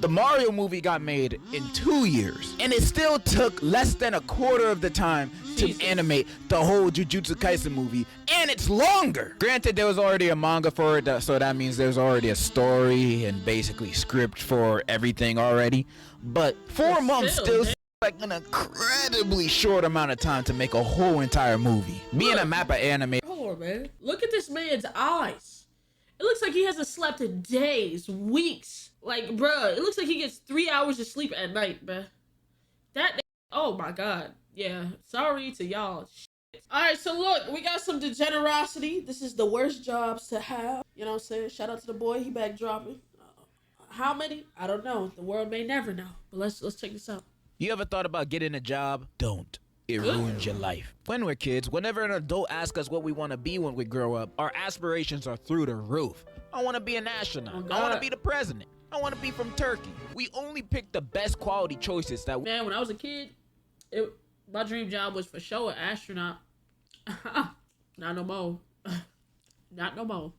The Mario movie got made in 2 years, and it still took less than a quarter of the time to animate the whole Jujutsu Kaisen movie, and it's longer. Granted, there was already a manga for it, so that means there's already a story and basically script for everything already, but 4 months still like an incredibly short amount of time to make a whole entire movie. Being a mappa anime. Hold on, man. Look at this man's eyes. It looks like he hasn't slept in days, weeks. Like, bruh, it looks like he gets 3 hours of sleep at night, bruh. That, oh my god. Yeah, sorry to y'all. Alright, so look, we got some Degenerocity. This is the worst jobs to have. You know what I'm saying? Shout out to the boy, he back dropping. How many? I don't know. The world may never know. But let's check this out. You ever thought about getting a job? Don't. It ruins your life. When we're kids, whenever an adult asks us what we want to be when we grow up, our aspirations are through the roof. I want to be an astronaut. I want to be the president. I want to be from Turkey. We only pick the best quality choices that Man, when I was a kid, my dream job was for sure an astronaut. Not no more. Not no more.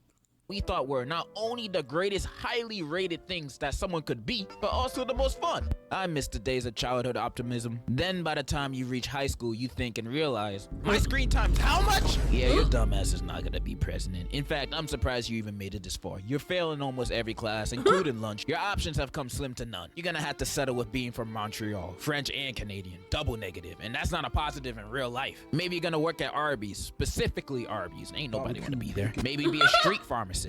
We thought were not only the greatest highly rated things that someone could be, but also the most fun. I miss the days of childhood optimism. Then by the time you reach high school, you think and realize, my screen time's how much? Yeah, your dumbass is not gonna be president. In fact, I'm surprised you even made it this far. You're failing almost every class, including lunch. Your options have come slim to none. You're gonna have to settle with being from Montreal, French and Canadian, double negative, and that's not a positive in real life. Maybe you're gonna work at Arby's, specifically Arby's. Ain't nobody wanna be there. Maybe be a street pharmacist.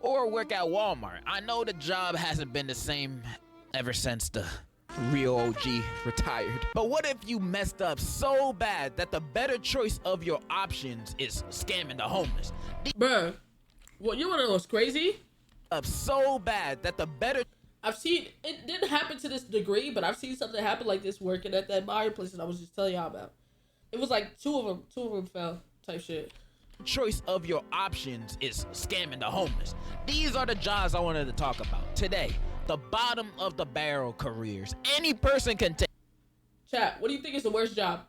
Or work at Walmart. I know the job hasn't been the same ever since the real OG retired. But what if you messed up so bad that the better choice of your options is scamming the homeless? Bruh, what, you wanna know what's crazy? Up so bad that the better... I've seen, it didn't happen to this degree, but I've seen something happen like this working at that Mario place that I was just telling y'all about. It was like two of them fell type shit. Choice of your options is scamming the homeless. These are the jobs I wanted to talk about today. The bottom of the barrel careers any person can take. Chat, what do you think is the worst job?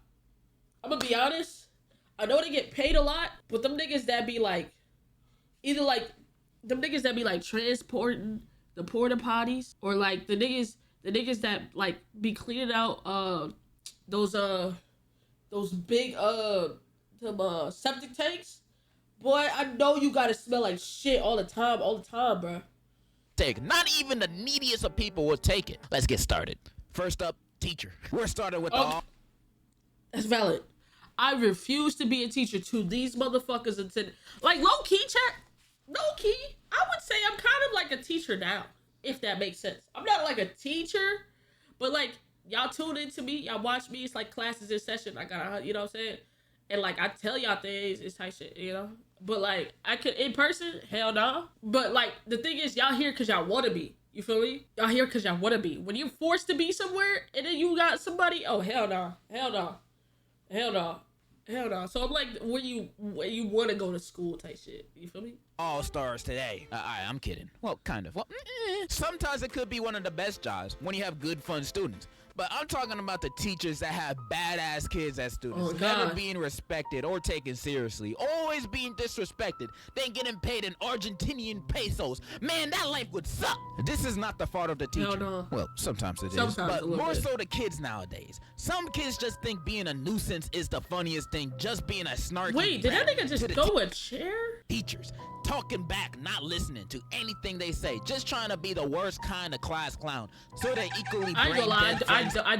I'm gonna be honest. I know they get paid a lot, but them niggas that be like, either like, them niggas that be like transporting the porta potties, or like the niggas that like be cleaning out those big septic tanks. Boy, I know you gotta smell like shit all the time, bro. Not even the neediest of people will take it. Let's get started. First up, teacher. We're starting with That's valid. I refuse to be a teacher to these motherfuckers until, like, low key, chat. Low key, I would say I'm kind of like a teacher now, if that makes sense. I'm not like a teacher, but like y'all tune into me, y'all watch me. It's like classes in session. I got, you know what I'm saying? And like I tell y'all things, it's type shit, you know. But like I could in person, hell no. But like the thing is, y'all here cause y'all want to be. You feel me? Y'all here cause y'all want to be. When you're forced to be somewhere and then you got somebody, oh hell no, hell no, hell no, hell no. So I'm like, where you want to go to school type shit. You feel me? All stars today. I'm kidding. Well, kind of. Well, sometimes it could be one of the best jobs when you have good, fun students. But I'm talking about the teachers that have badass kids as students, never being respected or taken seriously, always being disrespected, then getting paid in Argentinian pesos. Man, that life would suck. This is not the fault of the teacher. No. Well, sometimes it is, but more so the kids nowadays. Some kids just think being a nuisance is the funniest thing, just being a snarky. Wait, did that nigga just throw a chair? Teachers talking back, not listening to anything they say, just trying to be the worst kind of class clown, so they equally I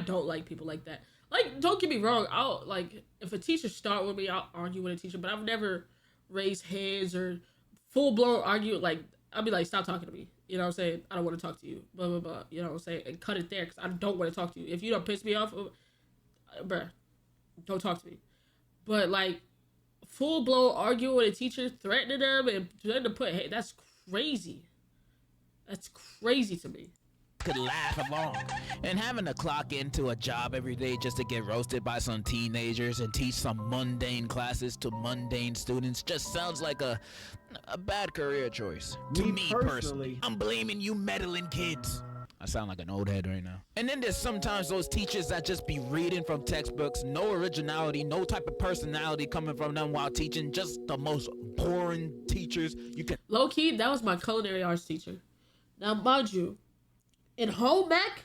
don't like people like that. Like, don't get me wrong, I'll like, if a teacher start with me, I'll argue with a teacher, but I've never raised hands or full-blown argue. Like, I'll be like, stop talking to me, you know what I'm saying? I don't want to talk to you, blah blah blah, you know what I'm saying? And cut it there, because I don't want to talk to you. If you don't piss me off, bruh, don't talk to me. But like, full-blown arguing with a teacher, threatening them and threatening to put, hey, that's crazy. That's crazy to me. Could laugh along, and having to clock into a job every day just to get roasted by some teenagers and teach some mundane classes to mundane students just sounds like a bad career choice. To me personally, I'm blaming you meddling kids. I sound like an old head right now. And then there's sometimes those teachers that just be reading from textbooks, no originality, no type of personality coming from them while teaching, just the most boring teachers you can. Low key, that was my culinary arts teacher. Now, mind you, In home ec,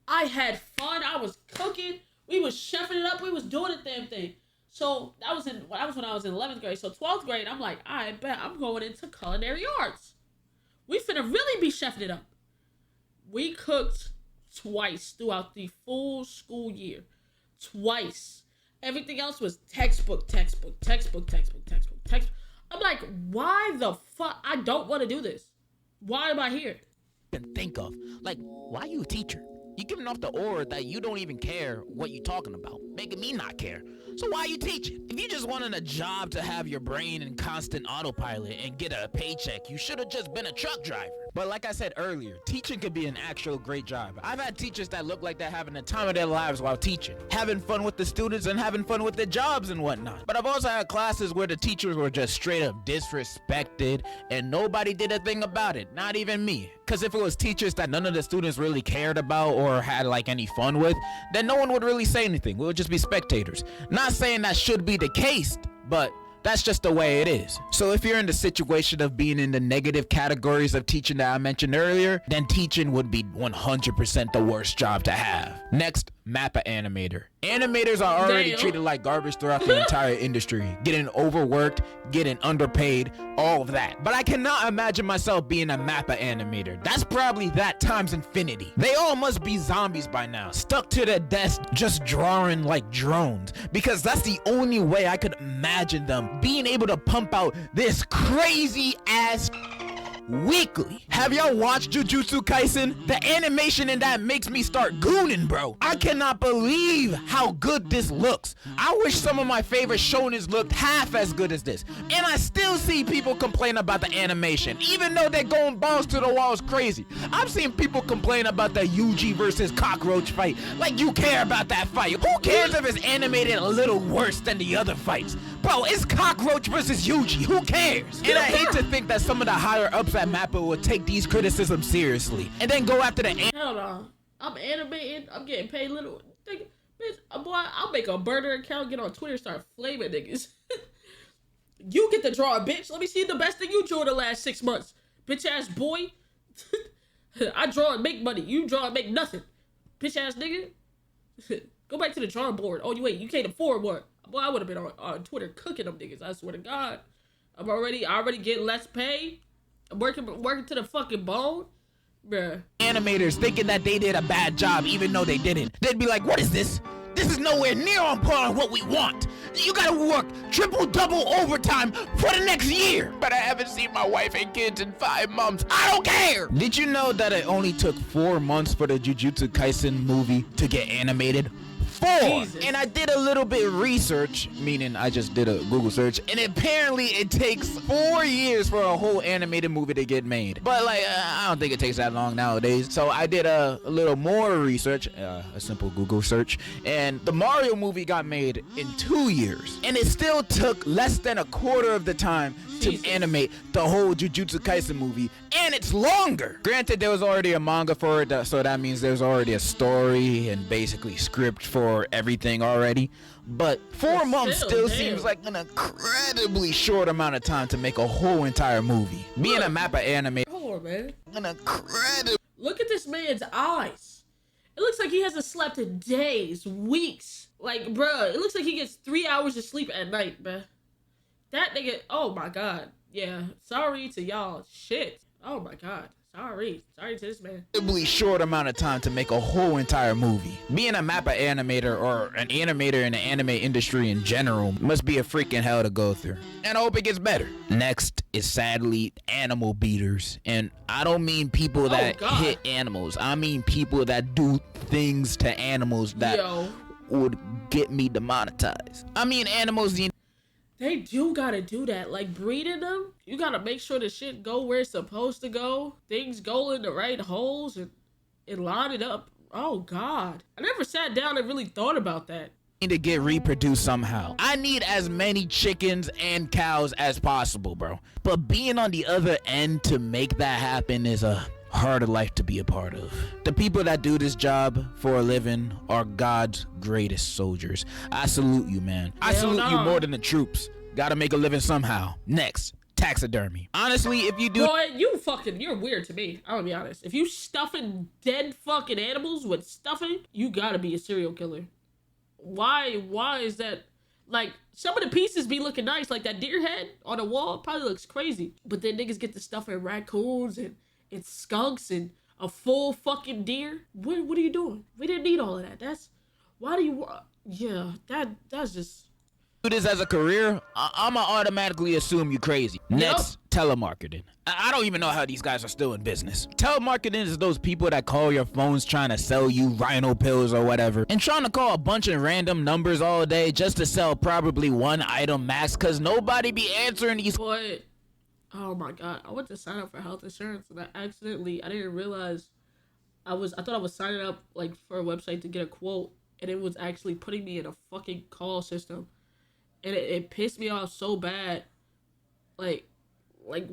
I had fun. I was cooking. We was chefing it up. We was doing the damn thing. So that was when I was in 11th grade. So 12th grade, I'm like, I bet I'm going into culinary arts. We finna really be chefing it up. We cooked twice throughout the full school year. Twice. Everything else was textbook. I'm like, why the fuck? I don't want to do this. Why am I here? Can think of, like, why you a teacher? You giving off the aura that you don't even care what you talking about, making me not care. So why you teaching? If you just wanted a job to have your brain in constant autopilot and get a paycheck, you should have just been a truck driver. But like I said earlier, teaching could be an actual great job. I've had teachers that look like they're having the time of their lives while teaching, having fun with the students and having fun with their jobs and whatnot. But I've also had classes where the teachers were just straight up disrespected and nobody did a thing about it, not even me. Because if it was teachers that none of the students really cared about or had like any fun with, then no one would really say anything. We would just be spectators. Not saying that should be the case, but that's just the way it is. So if you're in the situation of being in the negative categories of teaching that I mentioned earlier, then teaching would be 100% the worst job to have. Next, Mappa animator. Animators are already treated like garbage throughout the entire industry, getting overworked, getting underpaid, all of that. But I cannot imagine myself being a Mappa animator. That's probably that times infinity. They all must be zombies by now, stuck to their desk just drawing like drones, because that's the only way I could imagine them being able to pump out this crazy ass weekly. Have y'all watched Jujutsu Kaisen? The animation in that makes me start gooning, bro. I cannot believe how good this looks. I wish some of my favorite shonens looked half as good as this. And I still see people complain about the animation, even though they're going balls to the walls crazy. I've seen people complain about the Yuji versus Cockroach fight. Like you care about that fight. Who cares if it's animated a little worse than the other fights? Bro, it's Cockroach versus Yuji. Who cares? And I hate to think that some of the higher ups at Mappa would take these criticisms seriously and then go after the Hell no. I'm animating. I'm getting paid little. Bitch, boy, I'll make a burner account, get on Twitter, start flaming niggas. You get to draw a bitch. Let me see the best thing you drew in the last 6 months. Bitch ass boy. I draw and make money. You draw and make nothing. Bitch ass nigga. Go back to the drawing board. Oh, you can't afford one. Boy, I would have been on Twitter cooking them niggas. I swear to God. I already getting less pay. I'm working to the fucking bone. Bruh. Animators thinking that they did a bad job even though they didn't. They'd be like, what is this? This is nowhere near on par on what we want. You gotta work triple-double overtime for the next year. But I haven't seen my wife and kids in 5 months. I don't care. Did you know that it only took 4 months for the Jujutsu Kaisen movie to get animated? 4. Jesus. And I did a little bit of research, meaning I just did a Google search, and apparently it takes 4 years for a whole animated movie to get made. But like, I don't think it takes that long nowadays. So I did a little more research, a simple Google search, and the Mario movie got made in 2 years. And it still took less than a quarter of the time to animate the whole Jujutsu Kaisen movie, and it's longer. Granted, there was already a manga for it, so that means there's already a story and basically script for everything already. But 4 months still seems like an incredibly short amount of time to make a whole entire movie. Being a Mappa anime, Hold on, man. an incredible. Look at this man's eyes. It looks like he hasn't slept in days, weeks. Like, bruh, it looks like he gets 3 hours of sleep at night, bruh. That nigga, oh my God. Yeah, sorry to y'all. Shit. Oh my God. Sorry to this man. Incredibly short amount of time to make a whole entire movie. Being a Mappa animator or an animator in the anime industry in general must be a freaking hell to go through. And I hope it gets better. Next is sadly animal beaters. And I don't mean people that hit animals. I mean people that do things to animals that would get me demonetized. I mean animals they do gotta do that. Like breeding them, you gotta make sure the shit go where it's supposed to go. Things go in the right holes and line it up. Oh God. I never sat down and really thought about that. To get reproduced somehow. I need as many chickens and cows as possible, bro. But being on the other end to make that happen is a harder life to be a part of. The people that do this job for a living are God's greatest soldiers. I salute you, man. I salute you more than the troops. Gotta make a living somehow. Next, taxidermy. Honestly, if you do... Boy, you're weird to me. I'm gonna be honest. If you stuffing dead fucking animals with stuffing, you gotta be a serial killer. Why is that? Like, some of the pieces be looking nice, like that deer head on the wall probably looks crazy. But then niggas get to stuffing raccoons and skunks and a full fucking deer. What are you doing? We didn't need all of that. Why do you, yeah, that's just... Do this as a career, I'ma automatically assume you crazy. Next, telemarketing. I don't even know how these guys are still in business. Telemarketing is those people that call your phones trying to sell you rhino pills or whatever, and trying to call a bunch of random numbers all day just to sell probably one item max, cause nobody be answering these. Boy, oh my god, I went to sign up for health insurance and I didn't realize I thought I was signing up like for a website to get a quote, and it was actually putting me in a fucking call system. And it pissed me off so bad. Like when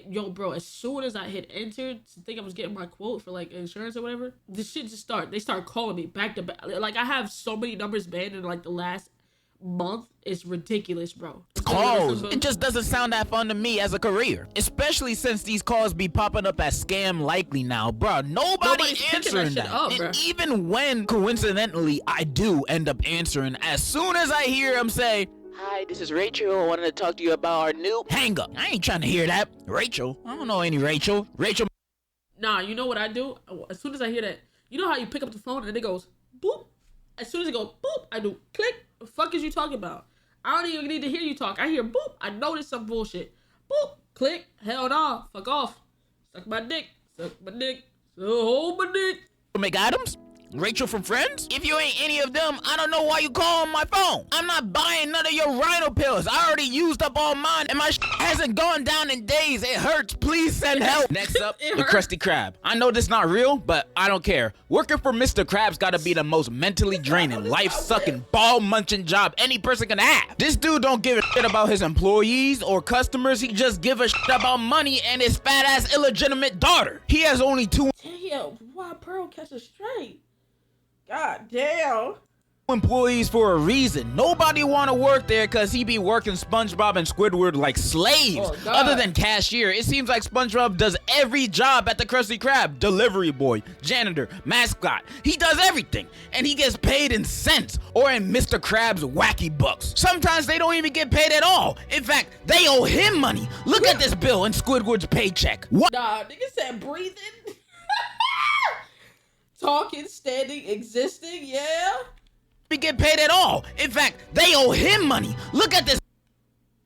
yo, bro, as soon as I hit enter to think I was getting my quote for like insurance or whatever, this shit just they start calling me back to back. Like, I have so many numbers banned in like the last month. It's ridiculous, bro. Calls. It just doesn't sound that fun to me as a career, especially since these calls be popping up as scam likely now, bro. Nobody's answering that. And even when coincidentally I do end up answering, as soon as I hear him say, "Hi, this is Rachel. I wanted to talk to you about our new..." Hang up. I ain't trying to hear that. Rachel? I don't know any Rachel. Rachel. Nah, you know what I do? As soon as I hear that, you know how you pick up the phone and it goes boop? As soon as it goes boop, I do click. The fuck is you talking about? I don't even need to hear you talk. I hear boop. I know this some bullshit. Boop. Click. Hell no. Fuck off. Suck my dick. Suck my dick. Hold my dick. McAdams? Rachel from Friends? If you ain't any of them, I don't know why you call on my phone. I'm not buying none of your rhino pills. I already used up all mine and my hasn't gone down in days. It hurts. Please send help. Next up, the Crusty Crab. I know this not real, but I don't care. Working for Mr. Krabs gotta be the most mentally draining, life-sucking, ball-munching job any person can have. This dude don't give a shit about his employees or customers. He just give a shit about money and his fat-ass illegitimate daughter. He has only 2 Damn, why Pearl catch a straight? God damn. employees for a reason. Nobody want to work there because he be working SpongeBob and Squidward like slaves. Other than cashier, it seems like SpongeBob does every job at the Krusty Krab. Delivery boy, janitor, mascot. He does everything. And he gets paid in cents or in Mr. Krabs' wacky bucks. Sometimes they don't even get paid at all. In fact, they owe him money. Look at this bill in Squidward's paycheck. What? Nah, nigga said breathing. Talking, standing, existing, yeah. We get paid at all. In fact, they owe him money. Look at this.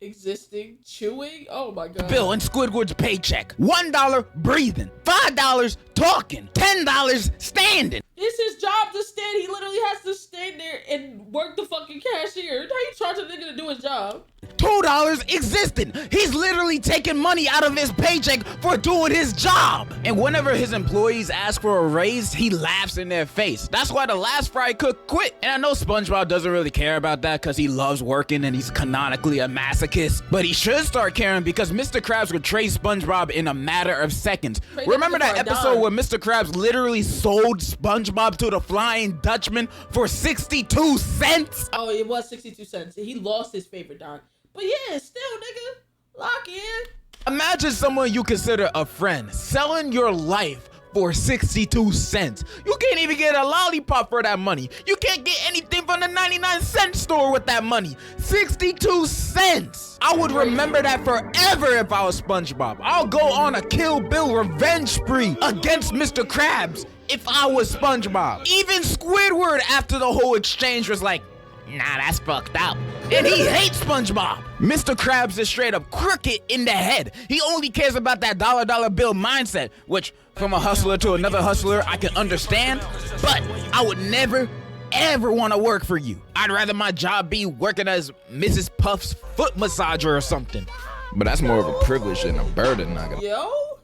Existing, chewing, oh my god. Bill in Squidward's paycheck. $1 breathing, $5 talking, $10 standing. It's his job to stand. He literally has to stand there and work the fucking cashier. How you charge a nigga to do his job? $2 existing. He's literally taking money out of his paycheck for doing his job. And whenever his employees ask for a raise, he laughs in their face. That's why the last fry cook quit. And I know SpongeBob doesn't really care about that because he loves working and he's canonically a masochist. But he should start caring because Mr. Krabs would trade SpongeBob in a matter of seconds. Remember that episode where Mr. Krabs literally sold SpongeBob to the Flying Dutchman for 62 cents? Oh, it was 62 cents. He lost his favorite dog. But yeah, still, nigga, lock in. Imagine someone you consider a friend selling your life for 62 cents. You can't even get a lollipop for that money. You can't get anything from the 99-cent store with that money. 62 cents. I would remember that forever if I was SpongeBob. I'll go on a Kill Bill revenge spree against Mr. Krabs if I was SpongeBob. Even Squidward after the whole exchange was like, nah, that's fucked up. And he hates SpongeBob. Mr. Krabs is straight up crooked in the head. He only cares about that dollar bill mindset, which from a hustler to another hustler, I can understand, but I would never, ever want to work for you. I'd rather my job be working as Mrs. Puff's foot massager or something. But that's more of a privilege than a burden, nigga. Yo?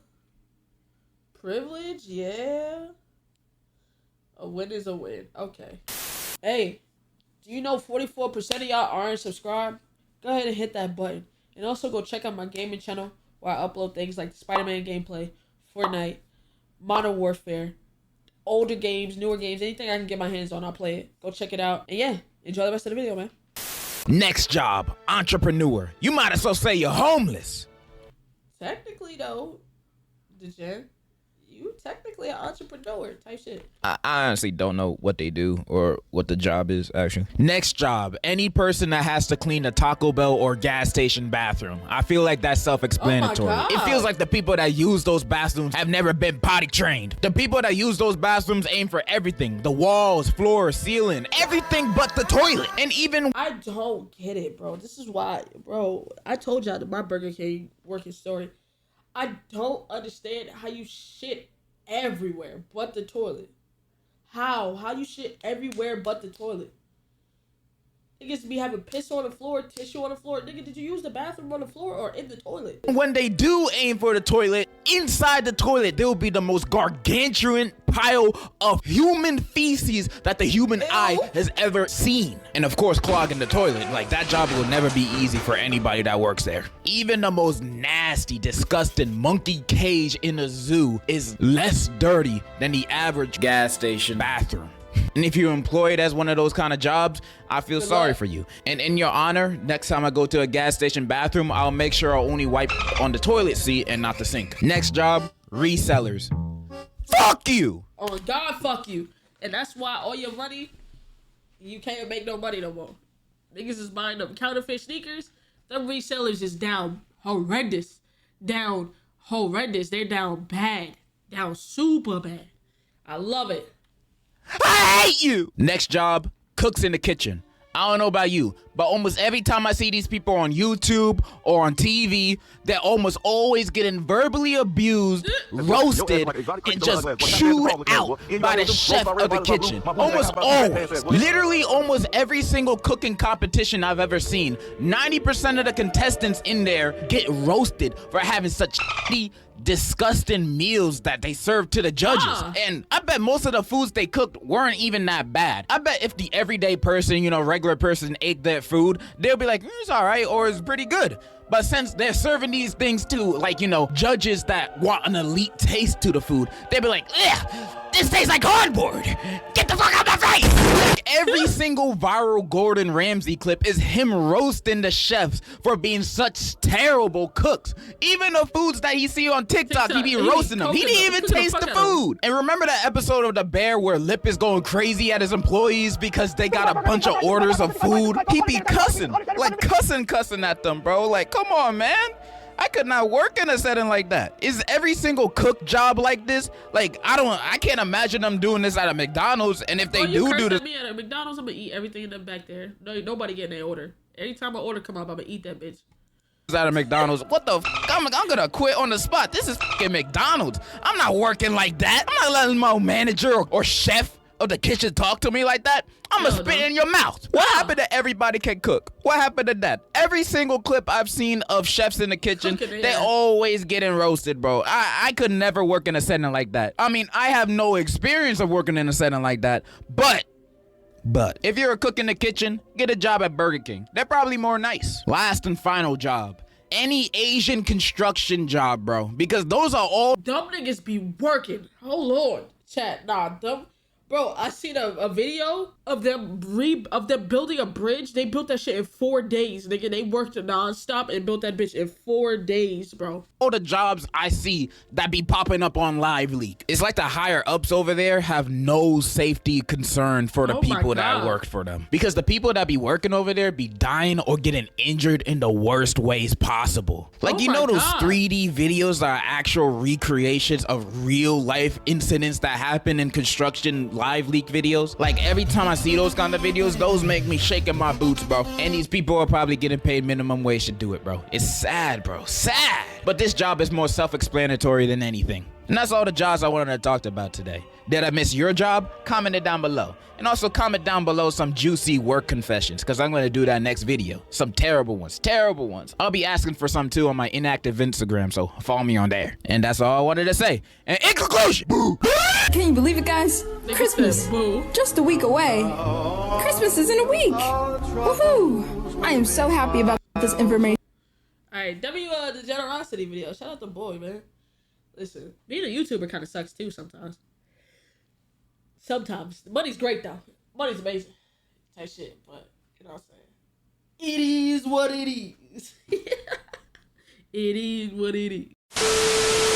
Privilege? Yeah. A win is a win. Okay. Hey. Do you know 44% of y'all aren't subscribed? Go ahead and hit that button. And also go check out my gaming channel where I upload things like Spider-Man gameplay, Fortnite, Modern Warfare, older games, newer games, anything I can get my hands on, I'll play it. Go check it out. And yeah, enjoy the rest of the video, man. Next job, entrepreneur. You might as well say you're homeless. technically though, Degen, you technically an entrepreneur type shit. I honestly don't know what they do or what the job is, actually. Next job, any person that has to clean a Taco Bell or gas station bathroom. I feel like that's self-explanatory. Oh my God. It feels like the people that use those bathrooms have never been potty trained. The people that use those bathrooms aim for everything. The walls, floor, ceiling, everything but the toilet. And even... I don't get it, bro. This is why, bro. I told y'all that my Burger King working story. I don't understand how you shit everywhere but the toilet. How you shit everywhere but the toilet? Niggas be having piss on the floor, tissue on the floor. Nigga, did you use the bathroom on the floor or in the toilet? when they do aim for the toilet, inside the toilet, there will be the most gargantuan pile of human feces that the human eye has ever seen. And of course, clogging the toilet. Like, that job will never be easy for anybody that works there. Even the most nasty, disgusting monkey cage in a zoo is less dirty than the average gas station bathroom. And if you're employed as one of those kind of jobs, I feel sorry for you. And in your honor, next time I go to a gas station bathroom, I'll make sure I only wipe on the toilet seat and not the sink. Next job, resellers. Fuck you! Oh God, fuck you. And that's why all your money, you can't make no money no more. Niggas is buying them counterfeit sneakers. Them resellers is down horrendous. Down horrendous. They're down bad. Down super bad. I love it. I hate you! Next job, cooks in the kitchen. I don't know about you, but almost every time I see these people on YouTube or on TV, they're almost always getting verbally abused, roasted, and just chewed out by the chef of the kitchen. Almost always. Literally almost every single cooking competition I've ever seen, 90% of the contestants in there get roasted for having such disgusting meals that they serve to the judges. And I bet most of the foods they cooked weren't even that bad. I bet if the everyday person, regular person ate that food, they'll be like, it's all right, or it's pretty good. But since they're serving these things to, judges that want an elite taste to the food, they'll be like, ugh, this tastes like cardboard. Get the fuck out of my face! Like, every single viral Gordon Ramsay clip is him roasting the chefs for being such terrible cooks. Even the foods that he see on TikTok, he be roasting them. He didn't even taste the food. And remember that episode of The Bear where Lip is going crazy at his employees because they got a bunch of orders of food? He be cussing at them, bro. Like, come on, man. I could not work in a setting like that. Is every single cook job like this? Like, I can't imagine them doing this at a McDonald's. And if they do this, me at a McDonald's, I'm gonna eat everything in the back there. No, nobody getting their order. Anytime an order come up, I'm gonna eat that bitch. At a McDonald's, what the f? I'm gonna quit on the spot. This is fucking McDonald's. I'm not working like that. I'm not letting my manager or chef of the kitchen talk to me like that. I'm gonna spit in your mouth. What happened to everybody can cook? What happened to that? Every single clip I've seen of chefs in the kitchen, they always getting roasted, bro. I could never work in a setting like that. I mean, I have no experience of working in a setting like that, but if you're a cook in the kitchen, get a job at Burger King. They're probably more nice. Last and final job. Any Asian construction job, bro. Because those are all... Dumb niggas be working. Oh, Lord. Chat, dumb... Bro, I seen a video of them building a bridge. They built that shit in 4 days, nigga. They worked nonstop and built that bitch in 4 days, bro. All the jobs I see that be popping up on Live Leak, it's like the higher ups over there have no safety concern for the people that work for them. Because the people that be working over there be dying or getting injured in the worst ways possible. Like, those 3D videos are actual recreations of real life incidents that happen in construction Live Leak videos. Like, every time I see those kind of videos, those make me shake in my boots, bro. And these people are probably getting paid minimum wage to do it, bro. It's sad, bro. Sad. But this job is more self-explanatory than anything. And that's all the jobs I wanted to talk about today. Did I miss your job? Comment it down below. And also comment down below some juicy work confessions, because I'm going to do that next video. Some terrible ones. Terrible ones. I'll be asking for some too on my inactive Instagram, so follow me on there. And that's all I wanted to say. And in conclusion, can you believe it, guys? Christmas, just a week away. Christmas is in a week. Woohoo! I am so happy about this information. Alright, the Degenerocity video. Shout out the boy, man. Listen, being a YouTuber kind of sucks too sometimes. Sometimes. The money's great though. Money's amazing. Type shit, but you know what I'm saying? It is what it is. It is what it is.